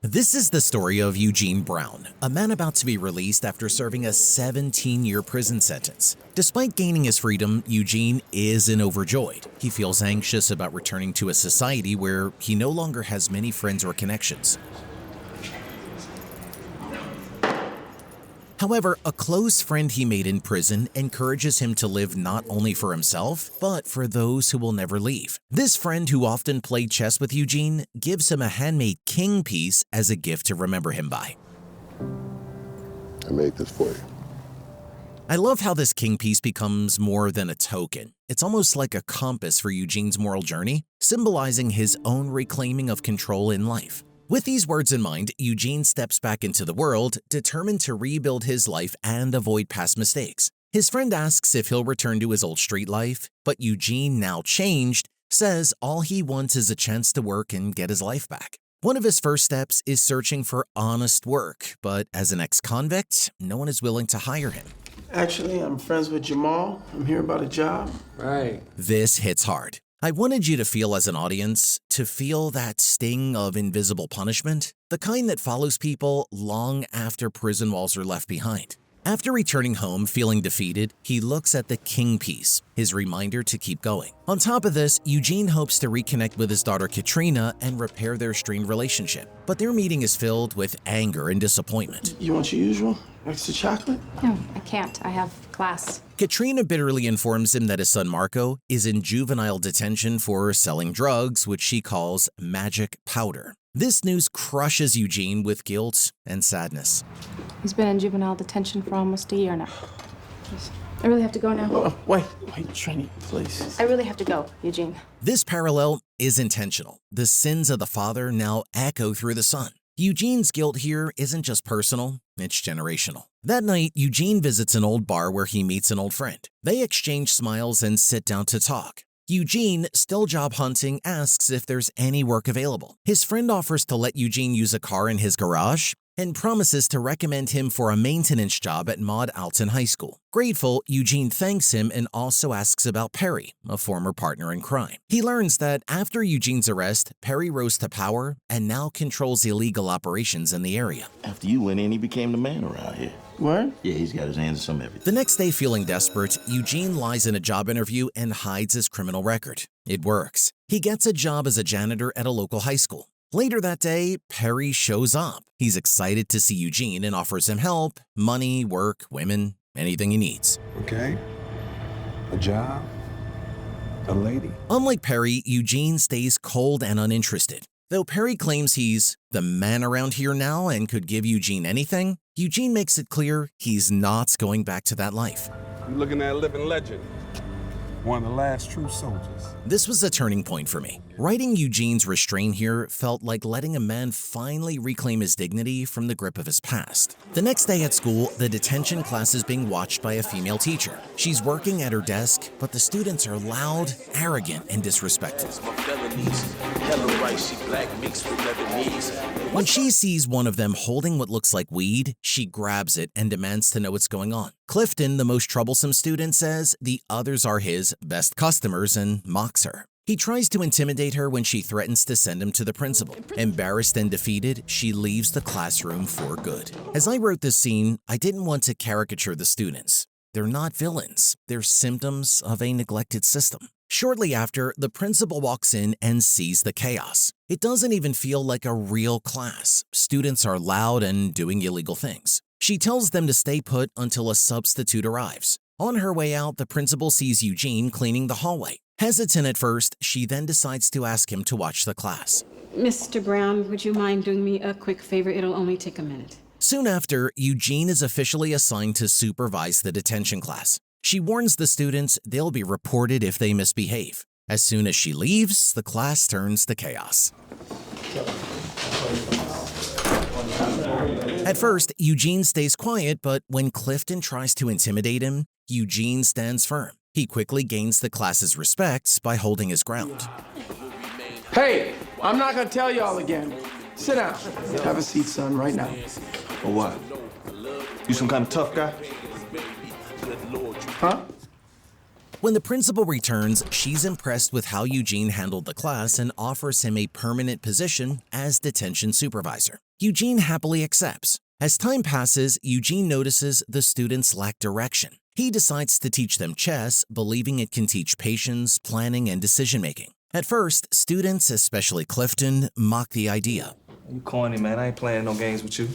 This is the story of Eugene Brown, a man about to be released after serving a 17-year prison sentence. Despite gaining his freedom, Eugene isn't overjoyed. He feels anxious about returning to a society where he no longer has many friends or connections. However, a close friend he made in prison encourages him to live not only for himself, but for those who will never leave. This friend, who often played chess with Eugene, gives him a handmade king piece as a gift to remember him by. I made this for you. I love how this king piece becomes more than a token. It's almost like a compass for Eugene's moral journey, symbolizing his own reclaiming of control in life. With these words in mind, Eugene steps back into the world, determined to rebuild his life and avoid past mistakes. His friend asks if he'll return to his old street life, but Eugene, now changed, says all he wants is a chance to work and get his life back. One of his first steps is searching for honest work, but as an ex-convict, no one is willing to hire him. Actually, I'm friends with Jamal. I'm here about a job. Right. This hits hard. I wanted you to feel, as an audience, to feel that sting of invisible punishment, the kind that follows people long after prison walls are left behind. After returning home feeling defeated, he looks at the king piece, his reminder to keep going. On top of this, Eugene hopes to reconnect with his daughter Katrina and repair their strained relationship. But their meeting is filled with anger and disappointment. You want your usual? Extra chocolate? No, I can't. I have class. Katrina bitterly informs him that his son Marco is in juvenile detention for selling drugs, which she calls magic powder. This news crushes Eugene with guilt and sadness. He's been in juvenile detention for almost a year now. Jeez. I really have to go now. Oh, wait, Trini, please. I really have to go, Eugene. This parallel is intentional. The sins of the father now echo through the son. Eugene's guilt here isn't just personal, it's generational. That night, Eugene visits an old bar where he meets an old friend. They exchange smiles and sit down to talk. Eugene, still job hunting, asks if there's any work available. His friend offers to let Eugene use a car in his garage and promises to recommend him for a maintenance job at Maud Alton High School. Grateful, Eugene thanks him and also asks about Perry, a former partner in crime. He learns that after Eugene's arrest, Perry rose to power and now controls illegal operations in the area. After you went in, he became the man around here. What? Yeah, he's got his hands in some everything. The next day, feeling desperate, Eugene lies in a job interview and hides his criminal record. It works. He gets a job as a janitor at a local high school. Later that day, Perry shows up. He's excited to see Eugene and offers him help, money, work, women, anything he needs. Okay. A job. A lady. Unlike Perry, Eugene stays cold and uninterested. Though Perry claims he's the man around here now and could give Eugene anything, Eugene makes it clear he's not going back to that life. You're looking at a living legend. One of the last true soldiers. This was a turning point for me. Writing Eugene's restraint here felt like letting a man finally reclaim his dignity from the grip of his past. The next day at school, the detention class is being watched by a female teacher. She's working at her desk, but the students are loud, arrogant, and disrespectful. When she sees one of them holding what looks like weed, she grabs it and demands to know what's going on. Clifton, the most troublesome student, says the others are his best customers and mocks her. He tries to intimidate her when she threatens to send him to the principal. Embarrassed and defeated, she leaves the classroom for good. As I wrote this scene, I didn't want to caricature the students. They're not villains. They're symptoms of a neglected system. Shortly after, the principal walks in and sees the chaos. It doesn't even feel like a real class. Students are loud and doing illegal things. She tells them to stay put until a substitute arrives. On her way out, the principal sees Eugene cleaning the hallway. Hesitant at first, she then decides to ask him to watch the class. Mr. Brown, would you mind doing me a quick favor? It'll only take a minute. Soon after, Eugene is officially assigned to supervise the detention class. She warns the students they'll be reported if they misbehave. As soon as she leaves, the class turns to chaos. At first, Eugene stays quiet, but when Clifton tries to intimidate him, Eugene stands firm. He quickly gains the class's respect by holding his ground. Hey, I'm not gonna tell y'all again. Sit down. Have a seat, son, right now. Or what? You some kind of tough guy? Huh? When the principal returns, she's impressed with how Eugene handled the class and offers him a permanent position as detention supervisor. Eugene happily accepts. As time passes, Eugene notices the students lack direction. He decides to teach them chess, believing it can teach patience, planning, and decision-making. At first, students, especially Clifton, mock the idea. You corny, man. I ain't playing no games with you.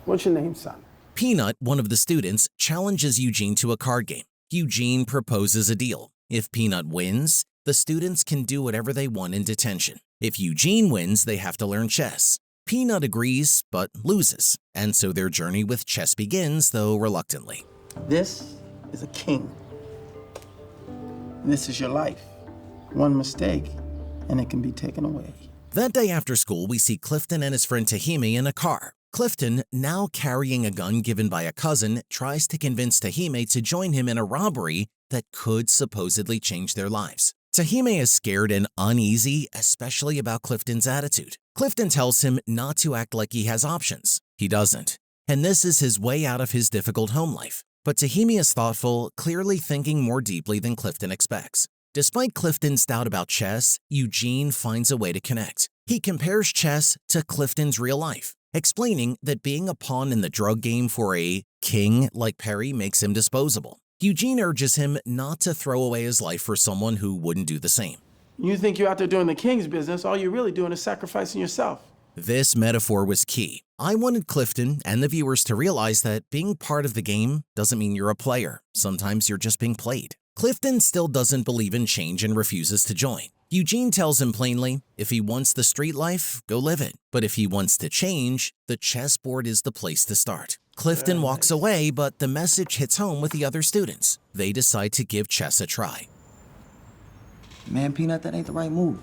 What's your name, son? Peanut, one of the students, challenges Eugene to a card game. Eugene proposes a deal. If Peanut wins, the students can do whatever they want in detention. If Eugene wins, they have to learn chess. Peanut agrees, but loses, and so their journey with chess begins, though reluctantly. This is a king. This is your life. One mistake, and it can be taken away. That day after school, we see Clifton and his friend Tahime in a car. Clifton, now carrying a gun given by a cousin, tries to convince Tahime to join him in a robbery that could supposedly change their lives. Tahime is scared and uneasy, especially about Clifton's attitude. Clifton tells him not to act like he has options. He doesn't. And this is his way out of his difficult home life. But Tahime is thoughtful, clearly thinking more deeply than Clifton expects. Despite Clifton's doubt about chess, Eugene finds a way to connect. He compares chess to Clifton's real life, explaining that being a pawn in the drug game for a king like Perry makes him disposable. Eugene urges him not to throw away his life for someone who wouldn't do the same. You think you're out there doing the king's business, all you're really doing is sacrificing yourself. This metaphor was key. I wanted Clifton and the viewers to realize that being part of the game doesn't mean you're a player. Sometimes you're just being played. Clifton still doesn't believe in change and refuses to join. Eugene tells him plainly, if he wants the street life, go live it. But if he wants to change, the chessboard is the place to start. Clifton walks away, but the message hits home with the other students. They decide to give chess a try. Man, Peanut, that ain't the right move.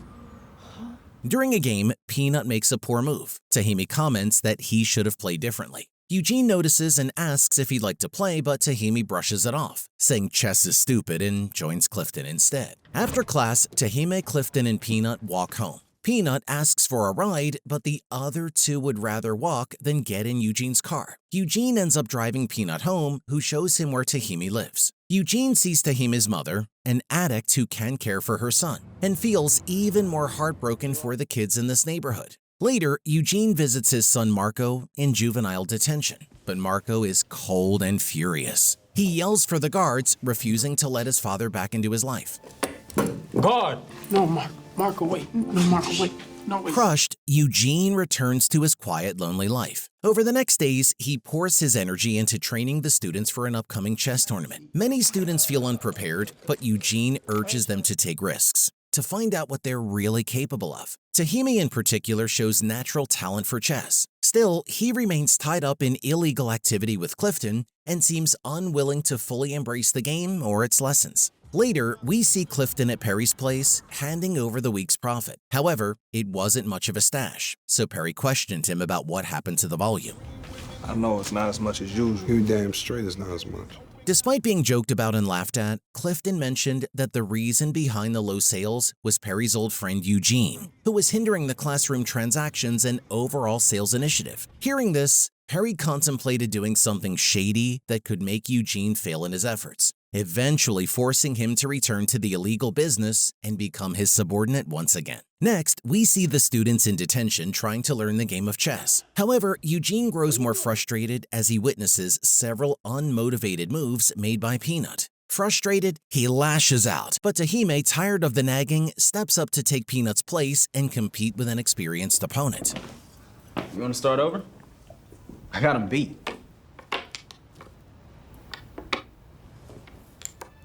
During a game, Peanut makes a poor move. Tahime comments that he should have played differently. Eugene notices and asks if he'd like to play, but Tahime brushes it off, saying chess is stupid and joins Clifton instead. After class, Tahime, Clifton, and Peanut walk home. Peanut asks for a ride, but the other two would rather walk than get in Eugene's car. Eugene ends up driving Peanut home, who shows him where Tahime lives. Eugene sees Tahime's mother, an addict who can care for her son, and feels even more heartbroken for the kids in this neighborhood. Later, Eugene visits his son Marco in juvenile detention, but Marco is cold and furious. He yells for the guards, refusing to let his father back into his life. Guard! No, Marco, wait. No, Marco, wait. No, wait. Crushed, Eugene returns to his quiet, lonely life. Over the next days, he pours his energy into training the students for an upcoming chess tournament. Many students feel unprepared, but Eugene urges them to take risks, to find out what they're really capable of. Tahime in particular shows natural talent for chess. Still, he remains tied up in illegal activity with Clifton and seems unwilling to fully embrace the game or its lessons. Later, we see Clifton at Perry's place, handing over the week's profit. However, it wasn't much of a stash, so Perry questioned him about what happened to the volume. I know it's not as much as usual. You damn straight it's not as much. Despite being joked about and laughed at, Clifton mentioned that the reason behind the low sales was Perry's old friend Eugene, who was hindering the classroom transactions and overall sales initiative. Hearing this, Perry contemplated doing something shady that could make Eugene fail in his efforts, eventually forcing him to return to the illegal business and become his subordinate once again. Next, we see the students in detention trying to learn the game of chess. However, Eugene grows more frustrated as he witnesses several unmotivated moves made by Peanut. Frustrated, he lashes out, but Tahime, tired of the nagging, steps up to take Peanut's place and compete with an experienced opponent. You want to start over? I got him beat.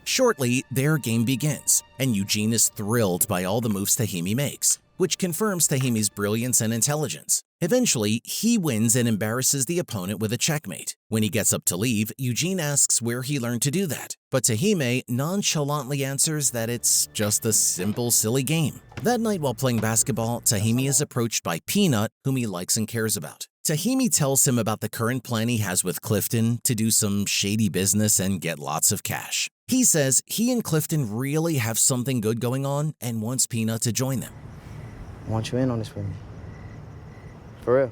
Shortly, their game begins, and Eugene is thrilled by all the moves Tahime makes, which confirms Tahime's brilliance and intelligence. Eventually, he wins and embarrasses the opponent with a checkmate. When he gets up to leave, Eugene asks where he learned to do that, but Tahime nonchalantly answers that it's just a simple, silly game. That night while playing basketball, Tahime is approached by Peanut, whom he likes and cares about. Tahime tells him about the current plan he has with Clifton to do some shady business and get lots of cash. He says he and Clifton really have something good going on and wants Peanut to join them. I want you in on this with me. For real.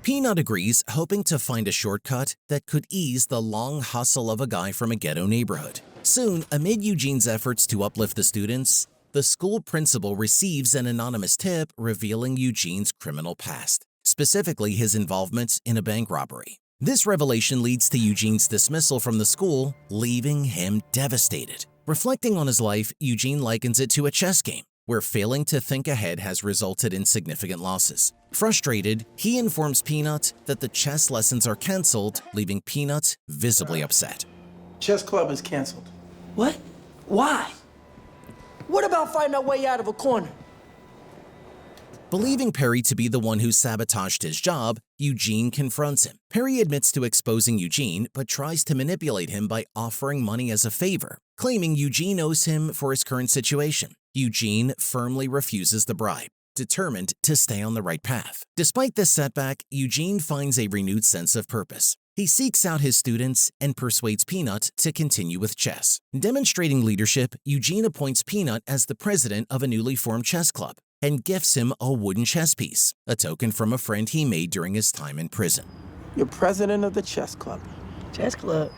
Peanut agrees, hoping to find a shortcut that could ease the long hustle of a guy from a ghetto neighborhood. Soon, amid Eugene's efforts to uplift the students, the school principal receives an anonymous tip revealing Eugene's criminal past. specifically his involvement in a bank robbery. This revelation leads to Eugene's dismissal from the school, leaving him devastated. Reflecting on his life, Eugene likens it to a chess game, where failing to think ahead has resulted in significant losses. Frustrated, he informs Peanut that the chess lessons are canceled, leaving Peanut visibly upset. Chess club is canceled. What? Why? What about fighting our way out of a corner? Believing Perry to be the one who sabotaged his job, Eugene confronts him. Perry admits to exposing Eugene, but tries to manipulate him by offering money as a favor, claiming Eugene owes him for his current situation. Eugene firmly refuses the bribe, determined to stay on the right path. Despite this setback, Eugene finds a renewed sense of purpose. He seeks out his students and persuades Peanut to continue with chess. Demonstrating leadership, Eugene appoints Peanut as the president of a newly formed chess club and gifts him a wooden chess piece, a token from a friend he made during his time in prison. You're president of the chess club. Chess club.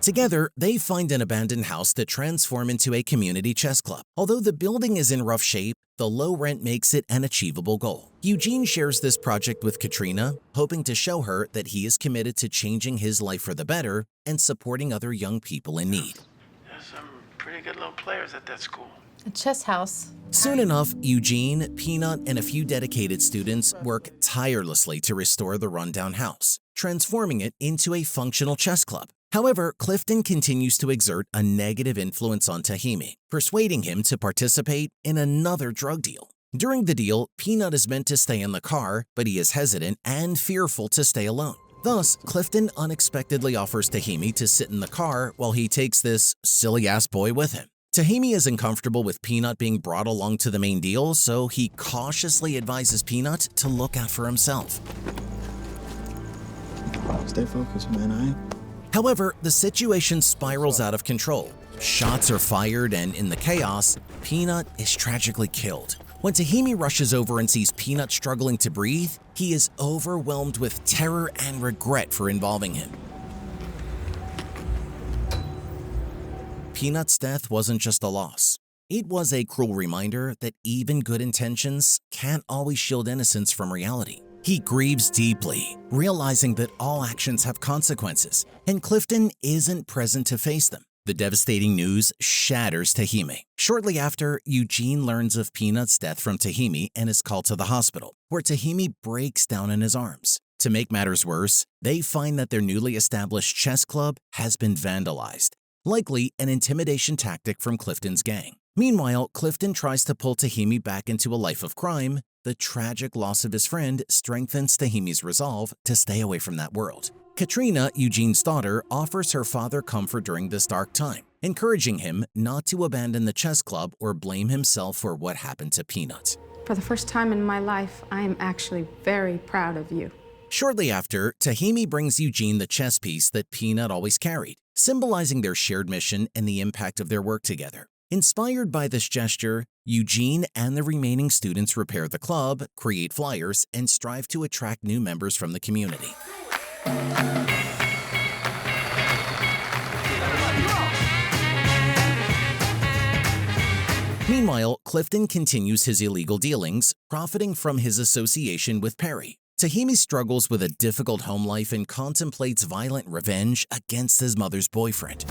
Together, they find an abandoned house to transform into a community chess club. Although the building is in rough shape, the low rent makes it an achievable goal. Eugene shares this project with Katrina, hoping to show her that he is committed to changing his life for the better and supporting other young people in need. There's some pretty good little players at that school. A chess house. Soon enough, Eugene, Peanut, and a few dedicated students work tirelessly to restore the rundown house, transforming it into a functional chess club. However, Clifton continues to exert a negative influence on Tahimi, persuading him to participate in another drug deal. During the deal, Peanut is meant to stay in the car, but he is hesitant and fearful to stay alone. Thus, Clifton unexpectedly offers Tahimi to sit in the car while he takes this silly-ass boy with him. Tahimi is uncomfortable with Peanut being brought along to the main deal, so he cautiously advises Peanut to look out for himself. Stay focused, man. However, the situation spirals out of control. Shots are fired, and in the chaos, Peanut is tragically killed. When Tahimi rushes over and sees Peanut struggling to breathe, he is overwhelmed with terror and regret for involving him. Peanut's death wasn't just a loss. It was a cruel reminder that even good intentions can't always shield innocence from reality. He grieves deeply, realizing that all actions have consequences, and Clifton isn't present to face them. The devastating news shatters Tahimi. Shortly after, Eugene learns of Peanut's death from Tahimi and is called to the hospital, where Tahimi breaks down in his arms. To make matters worse, they find that their newly established chess club has been vandalized, likely an intimidation tactic from Clifton's gang. Meanwhile, Clifton tries to pull Tahimi back into a life of crime. The tragic loss of his friend strengthens Tahimi's resolve to stay away from that world. Katrina, Eugene's daughter, offers her father comfort during this dark time, encouraging him not to abandon the chess club or blame himself for what happened to Peanut. For the first time in my life, I am actually very proud of you. Shortly after, Tahimi brings Eugene the chess piece that Peanut always carried, symbolizing their shared mission and the impact of their work together. Inspired by this gesture, Eugene and the remaining students repair the club, create flyers, and strive to attract new members from the community. Meanwhile, Clifton continues his illegal dealings, profiting from his association with Perry. Tahimi struggles with a difficult home life and contemplates violent revenge against his mother's boyfriend.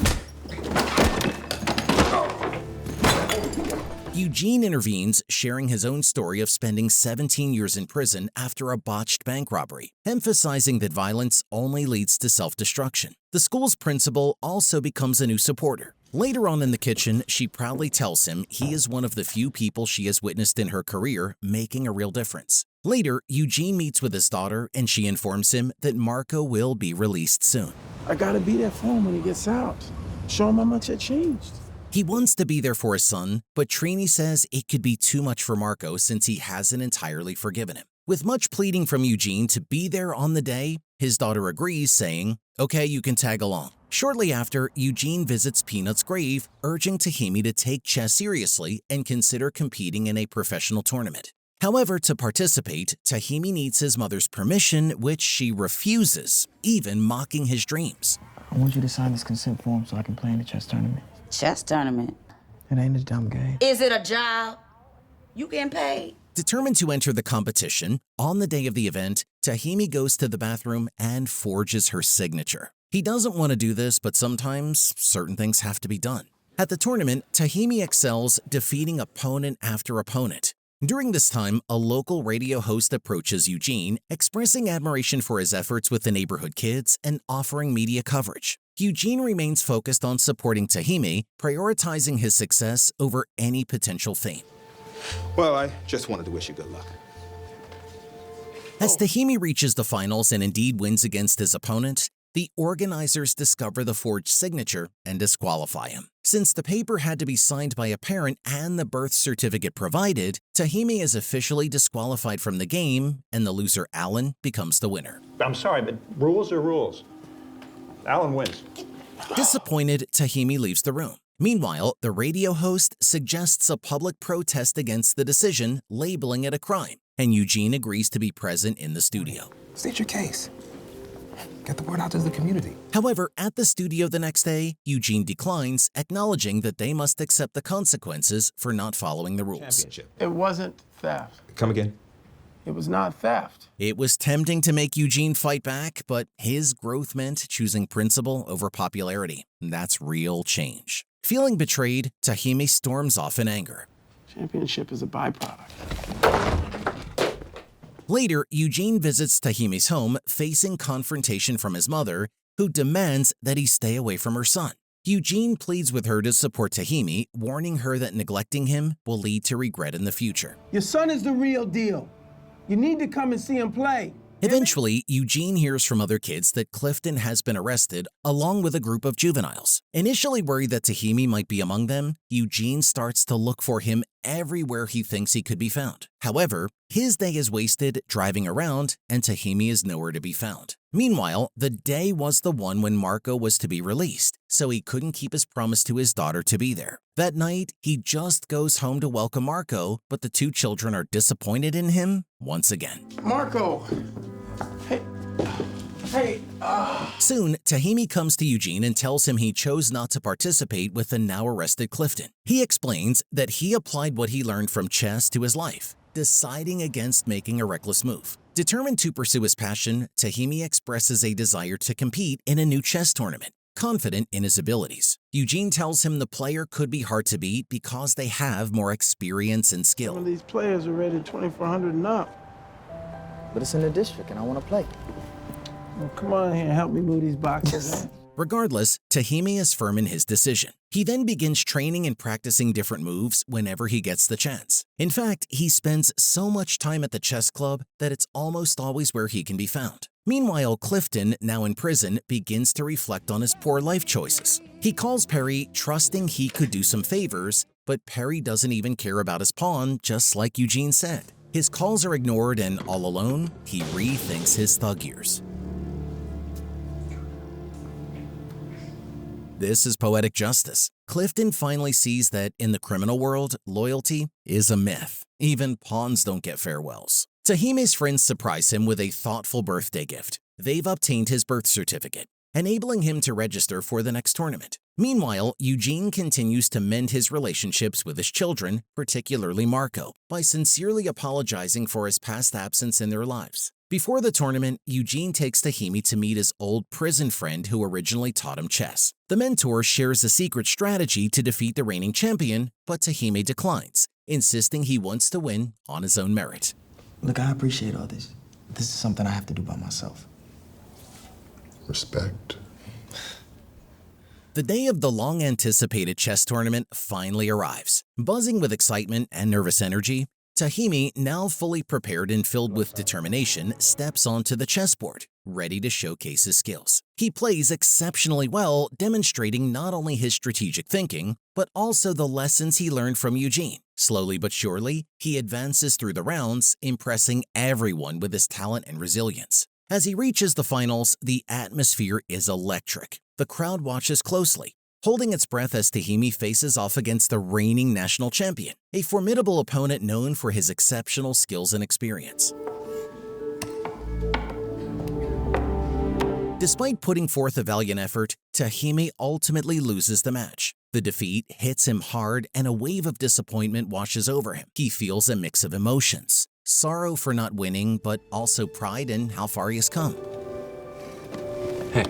Eugene intervenes, sharing his own story of spending 17 years in prison after a botched bank robbery, emphasizing that violence only leads to self-destruction. The school's principal also becomes a new supporter. Later on in the kitchen, she proudly tells him he is one of the few people she has witnessed in her career making a real difference. Later, Eugene meets with his daughter, and she informs him that Marco will be released soon. I gotta be there for him when he gets out. Show him how much it changed. He wants to be there for his son, but Trini says it could be too much for Marco since he hasn't entirely forgiven him. With much pleading from Eugene to be there on the day, his daughter agrees, saying, "Okay, you can tag along." Shortly after, Eugene visits Peanut's grave, urging Tahimi to take chess seriously and consider competing in a professional tournament. However, to participate, Tahimi needs his mother's permission, which she refuses, even mocking his dreams. I want you to sign this consent form so I can play in the chess tournament. Chess tournament. It ain't a dumb game. Is it a job? You getting paid? Determined to enter the competition, on the day of the event, Tahimi goes to the bathroom and forges her signature. He doesn't want to do this, but sometimes certain things have to be done. At the tournament, Tahimi excels, defeating opponent after opponent. During this time, a local radio host approaches Eugene, expressing admiration for his efforts with the neighborhood kids and offering media coverage. Eugene remains focused on supporting Tahimi, prioritizing his success over any potential fame. Well, I just wanted to wish you good luck. As Tahimi reaches the finals and indeed wins against his opponent, the organizers discover the forged signature and disqualify him. Since the paper had to be signed by a parent and the birth certificate provided, Tahimi is officially disqualified from the game, and the loser Alan becomes the winner. I'm sorry, but rules are rules. Alan wins. Disappointed, Tahimi leaves the room. Meanwhile, the radio host suggests a public protest against the decision, labeling it a crime, and Eugene agrees to be present in the studio. State your case. Get the word out to the community. However, at the studio the next day, Eugene declines, acknowledging that they must accept the consequences for not following the rules. It wasn't theft. Come again? It was not theft. It was tempting to make Eugene fight back, but his growth meant choosing principle over popularity. That's real change. Feeling betrayed, Tahimi storms off in anger. Championship is a byproduct. Later, Eugene visits Tahimi's home, facing confrontation from his mother, who demands that he stay away from her son. Eugene pleads with her to support Tahimi, warning her that neglecting him will lead to regret in the future. Your son is the real deal. You need to come and see him play. Eventually, Eugene hears from other kids that Clifton has been arrested, along with a group of juveniles. Initially worried that Tahimi might be among them, Eugene starts to look for him everywhere he thinks he could be found. However, his day is wasted driving around, and Tahimi is nowhere to be found. Meanwhile, the day was the one when Marco was to be released, so he couldn't keep his promise to his daughter to be there. That night, he just goes home to welcome Marco, but the two children are disappointed in him once again. Marco! Hey, Soon, Tahimi comes to Eugene and tells him he chose not to participate with the now-arrested Clifton. He explains that he applied what he learned from chess to his life, deciding against making a reckless move. Determined to pursue his passion, Tahimi expresses a desire to compete in a new chess tournament, confident in his abilities. Eugene tells him the player could be hard to beat because they have more experience and skill. some of these players are rated 2,400 and up. But it's in the district, and I want to play. Well, come on here and help me move these boxes. Regardless, Tahimi is firm in his decision. He then begins training and practicing different moves whenever he gets the chance. In fact, he spends so much time at the chess club that it's almost always where he can be found. Meanwhile, Clifton, now in prison, begins to reflect on his poor life choices. He calls Perry, trusting he could do some favors, but Perry doesn't even care about his pawn, just like Eugene said. His calls are ignored, and all alone, he rethinks his thug years. This is poetic justice. Clifton finally sees that in the criminal world, loyalty is a myth. Even pawns don't get farewells. Tahimi's friends surprise him with a thoughtful birthday gift. They've obtained his birth certificate, enabling him to register for the next tournament. Meanwhile, Eugene continues to mend his relationships with his children, particularly Marco, by sincerely apologizing for his past absence in their lives. Before the tournament, Eugene takes Tahimi to meet his old prison friend who originally taught him chess. The mentor shares a secret strategy to defeat the reigning champion, but Tahimi declines, insisting he wants to win on his own merit. Look, I appreciate all this. This is something I have to do by myself. Respect. The day of the long-anticipated chess tournament finally arrives. Buzzing with excitement and nervous energy, Tahimi, now fully prepared and filled with determination, steps onto the chessboard, ready to showcase his skills. He plays exceptionally well, demonstrating not only his strategic thinking, but also the lessons he learned from Eugene. Slowly but surely, he advances through the rounds, impressing everyone with his talent and resilience. As he reaches the finals, the atmosphere is electric. The crowd watches closely, holding its breath as Tahimi faces off against the reigning national champion, a formidable opponent known for his exceptional skills and experience. Despite putting forth a valiant effort, Tahimi ultimately loses the match. The defeat hits him hard and a wave of disappointment washes over him. He feels a mix of emotions. Sorrow for not winning, but also pride in how far he has come. Hey.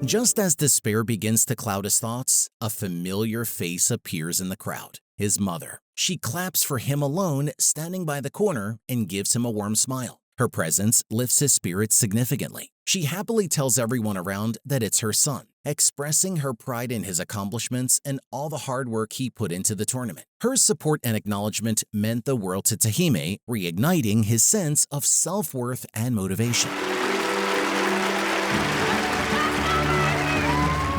Just as despair begins to cloud his thoughts, a familiar face appears in the crowd. His mother. She claps for him alone, standing by the corner, and gives him a warm smile. Her presence lifts his spirits significantly. She happily tells everyone around that it's her son, expressing her pride in his accomplishments and all the hard work he put into the tournament. Her support and acknowledgement meant the world to Tahime, reigniting his sense of self-worth and motivation.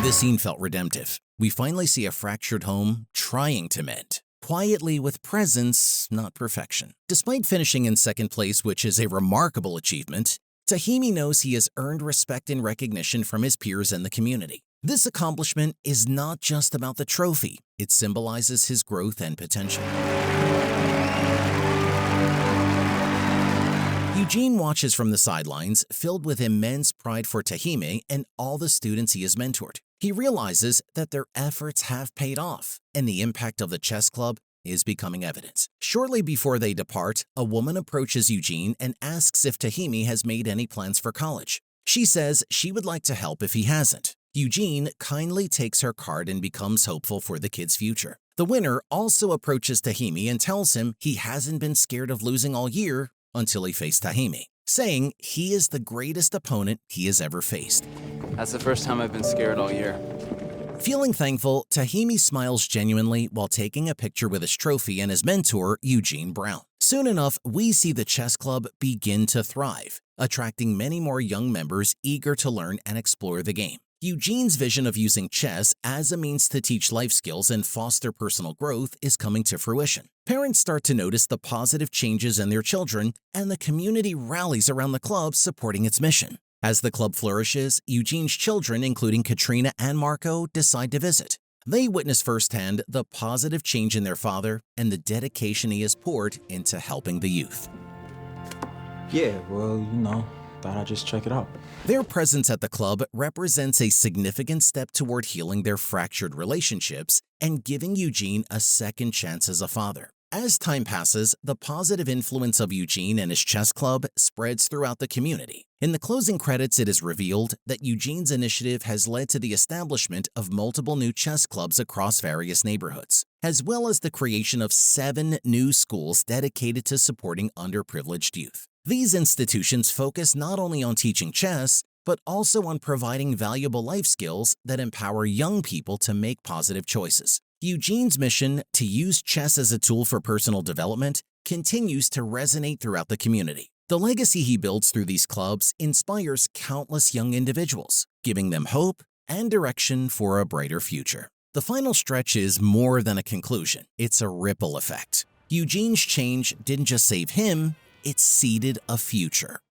This scene felt redemptive. We finally see a fractured home trying to mend. Quietly with presence, not perfection. Despite finishing in second place, which is a remarkable achievement, Tahime knows he has earned respect and recognition from his peers and the community. This accomplishment is not just about the trophy, it symbolizes his growth and potential. Eugene watches from the sidelines, filled with immense pride for Tahime and all the students he has mentored. He realizes that their efforts have paid off, and the impact of the chess club is becoming evident. Shortly before they depart, a woman approaches Eugene and asks if Tahime has made any plans for college. She says she would like to help if he hasn't. Eugene kindly takes her card and becomes hopeful for the kid's future. The winner also approaches Tahime and tells him he hasn't been scared of losing all year until he faced Tahime, saying he is the greatest opponent he has ever faced. That's the first time I've been scared all year. Feeling thankful, Tahime smiles genuinely while taking a picture with his trophy and his mentor, Eugene Brown. Soon enough, we see the chess club begin to thrive, attracting many more young members eager to learn and explore the game. Eugene's vision of using chess as a means to teach life skills and foster personal growth is coming to fruition. Parents start to notice the positive changes in their children, and the community rallies around the club supporting its mission. As the club flourishes, Eugene's children, including Katrina and Marco, decide to visit. They witness firsthand the positive change in their father and the dedication he has poured into helping the youth. Yeah, well, thought I'd just check it out. Their presence at the club represents a significant step toward healing their fractured relationships and giving Eugene a second chance as a father. As time passes, the positive influence of Eugene and his chess club spreads throughout the community. In the closing credits, it is revealed that Eugene's initiative has led to the establishment of multiple new chess clubs across various neighborhoods, as well as the creation of 7 new schools dedicated to supporting underprivileged youth. These institutions focus not only on teaching chess, but also on providing valuable life skills that empower young people to make positive choices. Eugene's mission to use chess as a tool for personal development continues to resonate throughout the community. The legacy he builds through these clubs inspires countless young individuals, giving them hope and direction for a brighter future. The final stretch is more than a conclusion. It's a ripple effect. Eugene's change didn't just save him, it seeded a future.